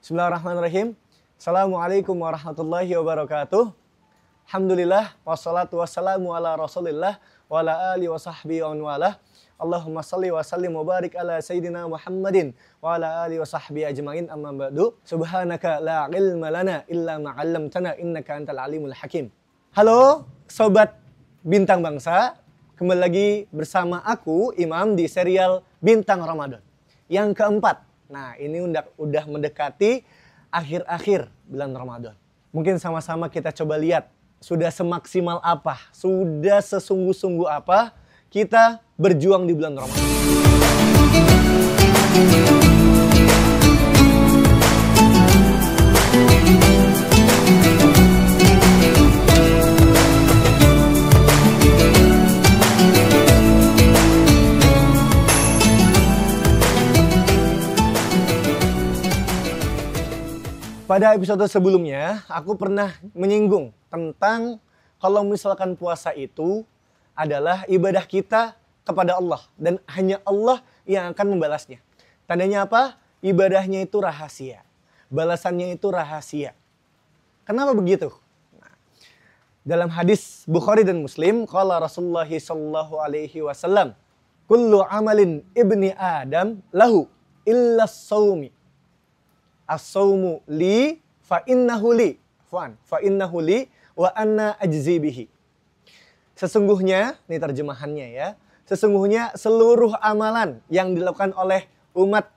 Bismillahirrahmanirrahim. Assalamualaikum warahmatullahi wabarakatuh. Alhamdulillah wassalatu wassalamu ala Rasulillah wa ala alihi wa sahbihi wa wala. Allahumma salli wa sallim wa barik ala sayyidina Muhammadin wa ala alihi wa sahbihi ajmain, amma ba'du. Subhanaka la ilma lana illa ma 'allamtana innaka antal alimul hakim. Halo sobat Bintang Bangsa, kembali lagi bersama aku Imam di serial Bintang Ramadan yang keempat. Nah, ini udah mendekati akhir-akhir bulan Ramadan. Mungkin sama-sama kita coba lihat, sudah semaksimal apa, sudah sesungguh-sungguh apa kita berjuang di bulan Ramadan. Pada episode sebelumnya, aku pernah menyinggung tentang kalau misalkan puasa itu adalah ibadah kita kepada Allah. Dan hanya Allah yang akan membalasnya. Tandanya apa? Ibadahnya itu rahasia. Balasannya itu rahasia. Kenapa begitu? Nah, dalam hadis Bukhari dan Muslim, qala Rasulullah SAW, kullu amalin ibni Adam lahu illa as-sawmi. As-sawmu li fa innahu li wa anna ajzi bihi. Sesungguhnya, ini terjemahannya ya. Sesungguhnya seluruh amalan yang dilakukan oleh umat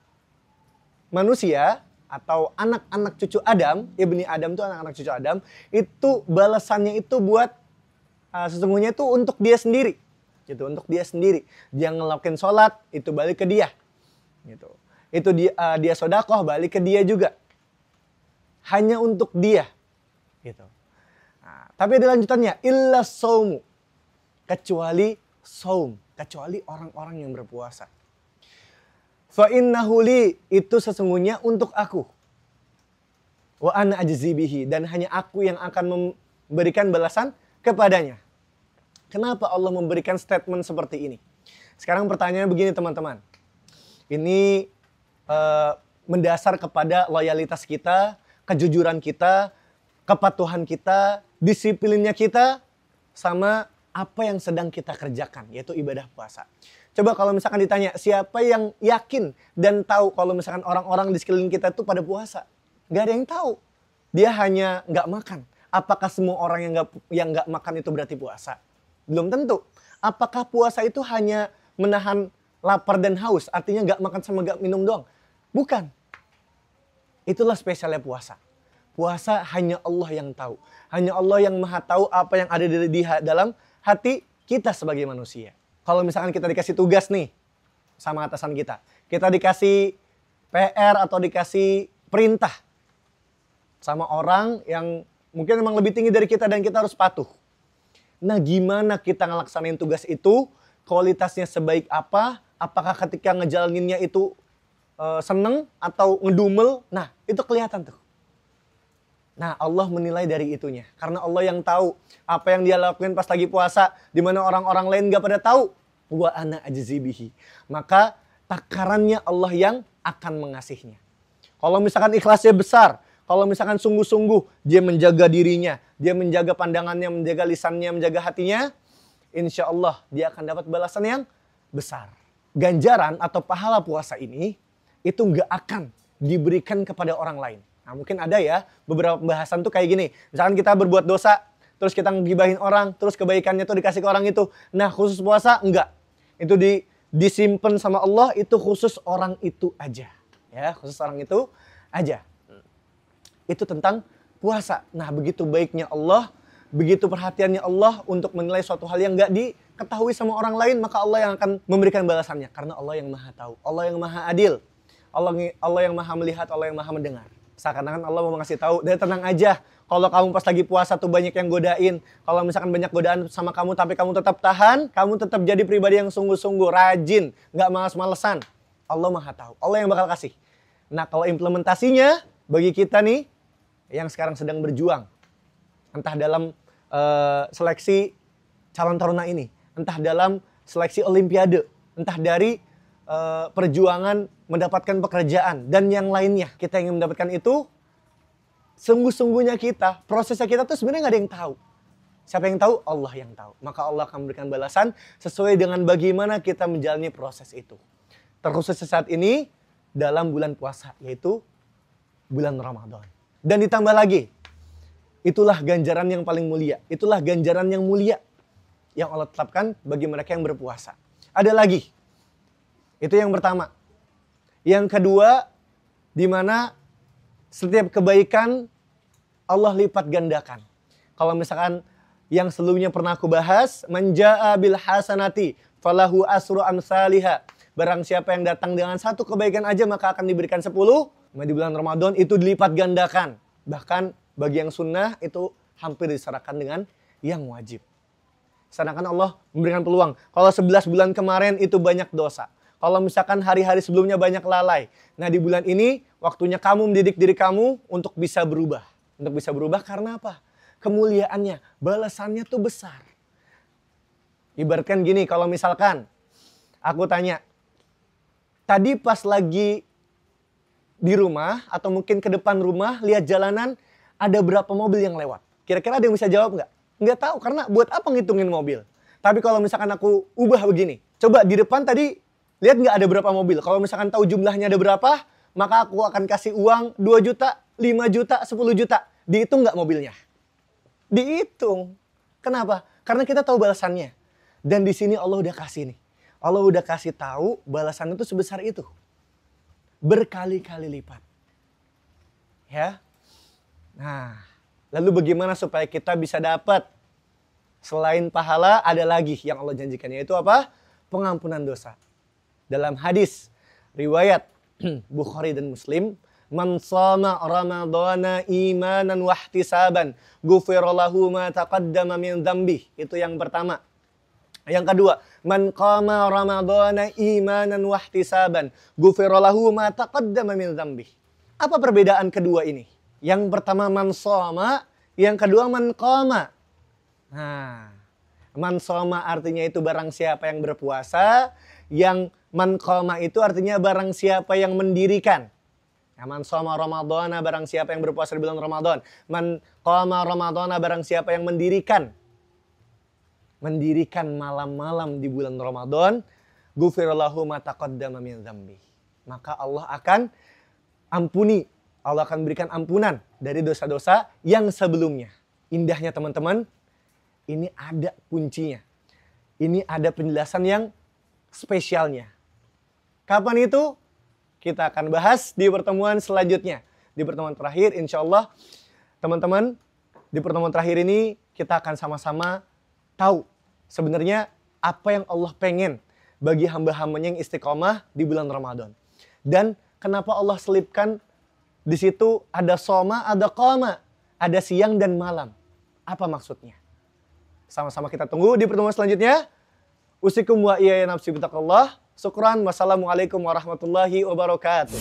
manusia atau anak-anak cucu Adam, ibni Adam itu anak-anak cucu Adam, itu balasannya itu buat sesungguhnya itu untuk dia sendiri. Gitu, untuk dia sendiri. Dia ngelakuin sholat, itu balik ke dia. Gitu. Itu dia sodakoh, balik ke dia juga. Hanya untuk dia. Gitu. Nah, tapi ada lanjutannya. Illa saumu. Kecuali saum. Kecuali orang-orang yang berpuasa. Fa innahu li, itu sesungguhnya untuk aku. Wa ana ajzi bihi, dan hanya aku yang akan memberikan balasan kepadanya. Kenapa Allah memberikan statement seperti ini? Sekarang pertanyaannya begini teman-teman. Ini mendasar kepada loyalitas kita, kejujuran kita, kepatuhan kita, disiplinnya kita, sama apa yang sedang kita kerjakan, yaitu ibadah puasa. Coba kalau misalkan ditanya, siapa yang yakin dan tahu kalau misalkan orang-orang di sekeliling kita itu pada puasa? Gak ada yang tahu. Dia hanya gak makan. Apakah semua orang yang gak makan itu berarti puasa? Belum tentu. Apakah puasa itu hanya menahan lapar dan haus, artinya gak makan sama gak minum doang? Bukan. Itulah spesialnya puasa. Puasa hanya Allah yang tahu. Hanya Allah yang maha tahu apa yang ada di dalam hati kita sebagai manusia. Kalau misalkan kita dikasih tugas nih sama atasan kita. Kita dikasih PR atau dikasih perintah sama orang yang mungkin memang lebih tinggi dari kita dan kita harus patuh. Nah, gimana kita ngelaksanain tugas itu? Kualitasnya sebaik apa? Apakah ketika ngejalaninnya itu seneng atau ngedumel? Nah, itu kelihatan tuh. Nah, Allah menilai dari itunya. Karena Allah yang tahu apa yang dia lakuin pas lagi puasa, di mana orang-orang lain gak pada tahu. Wa ana ajzi bihi. Maka takarannya Allah yang akan mengasihinya. Kalau misalkan ikhlasnya besar, kalau misalkan sungguh-sungguh dia menjaga dirinya, dia menjaga pandangannya, menjaga lisannya, menjaga hatinya, insya Allah dia akan dapat balasan yang besar. Ganjaran atau pahala puasa ini itu nggak akan diberikan kepada orang lain. Nah, mungkin ada ya beberapa pembahasan tuh kayak gini. Misalkan kita berbuat dosa, terus kita ngegibahin orang, terus kebaikannya tuh dikasih ke orang itu. Nah, khusus puasa enggak. Itu disimpan sama Allah, itu khusus orang itu aja. Ya, khusus orang itu aja. Itu tentang puasa. Nah, begitu baiknya Allah, begitu perhatiannya Allah untuk menilai suatu hal yang enggak diketahui sama orang lain, maka Allah yang akan memberikan balasannya. Karena Allah yang maha tahu, Allah yang maha adil. Allah yang maha melihat, Allah yang maha mendengar. Seakan-akan Allah mau ngasih tahu, dan tenang aja. Kalau kamu pas lagi puasa tuh banyak yang godain. Kalau misalkan banyak godaan sama kamu tapi kamu tetap tahan, kamu tetap jadi pribadi yang sungguh-sungguh, rajin, nggak malas-malesan. Allah maha tahu, Allah yang bakal kasih. Nah, kalau implementasinya bagi kita nih yang sekarang sedang berjuang, entah dalam seleksi calon taruna ini, entah dalam seleksi olimpiade, entah dari perjuangan mendapatkan pekerjaan dan yang lainnya. Kita ingin mendapatkan itu, sungguh-sungguhnya kita, prosesnya kita tuh sebenarnya nggak ada yang tahu. Siapa yang tahu? Allah yang tahu. Maka Allah akan memberikan balasan sesuai dengan bagaimana kita menjalani proses itu. Terkhusus saat ini dalam bulan puasa, yaitu bulan Ramadan. Dan ditambah lagi, itulah ganjaran yang paling mulia. Itulah ganjaran yang mulia yang Allah tetapkan bagi mereka yang berpuasa. Ada lagi. Itu yang pertama. Yang kedua, di mana setiap kebaikan Allah lipat gandakan. Kalau misalkan yang sebelumnya pernah aku bahas, man jaa bil hasanati falahu asru amsalihha. Barang siapa yang datang dengan satu kebaikan aja maka akan diberikan 10. Di bulan Ramadan itu dilipat gandakan. Bahkan bagi yang sunnah itu hampir diserahkan dengan yang wajib. Sedangkan Allah memberikan peluang. Kalau 11 bulan kemarin itu banyak dosa. Kalau misalkan hari-hari sebelumnya banyak lalai. Nah di bulan ini waktunya kamu mendidik diri kamu untuk bisa berubah. Untuk bisa berubah karena apa? Kemuliaannya, balasannya tuh besar. Ibaratkan gini, kalau misalkan aku tanya, tadi pas lagi di rumah atau mungkin ke depan rumah, lihat jalanan, ada berapa mobil yang lewat? Kira-kira ada yang bisa jawab nggak? Nggak tahu, karena buat apa ngitungin mobil? Tapi kalau misalkan aku ubah begini, coba di depan tadi, lihat nggak ada berapa mobil? Kalau misalkan tahu jumlahnya ada berapa, maka aku akan kasih uang 2 juta, 5 juta, 10 juta. Dihitung nggak mobilnya? Dihitung. Kenapa? Karena kita tahu balasannya. Dan di sini Allah udah kasih nih. Allah udah kasih tahu balasannya itu sebesar itu. Berkali-kali lipat. Ya. Nah, lalu bagaimana supaya kita bisa dapat? Selain pahala, ada lagi yang Allah janjikan, yaitu apa? Pengampunan dosa. Dalam hadis riwayat Bukhari dan Muslim, man shama ramadhana imanan wahtisaban ghufira lahu ma taqaddama min dzambi. Itu yang pertama. Yang kedua, man qama ramadhana imanan wahtisaban ghufira lahu ma taqaddama min dzambi. Apa perbedaan kedua ini? Yang pertama man shama, yang kedua man qama. Nah, man shama artinya itu barang siapa yang berpuasa, yang man qama itu artinya barang siapa yang mendirikan. Man shoma ramadhana, barang siapa yang berpuasa di bulan Ramadan. Man qama ramadhana, barang siapa yang mendirikan malam-malam di bulan Ramadan. Ghufira lahu ma taqaddama min dzambi. Maka Allah akan ampuni. Allah akan berikan ampunan dari dosa-dosa yang sebelumnya. Indahnya teman-teman, ini ada kuncinya. Ini ada penjelasan yang spesialnya. Kapan itu? Kita akan bahas di pertemuan selanjutnya. Di pertemuan terakhir, insya Allah, teman-teman, di pertemuan terakhir ini kita akan sama-sama tahu sebenarnya apa yang Allah pengen bagi hamba-hambanya yang istiqomah di bulan Ramadan. Dan kenapa Allah selipkan di situ ada shoma, ada qama, ada siang dan malam. Apa maksudnya? Sama-sama kita tunggu di pertemuan selanjutnya. Usikum wa iyaya nafsi bitaqallah. Syukran. Wassalamualaikum warahmatullahi wabarakatuh.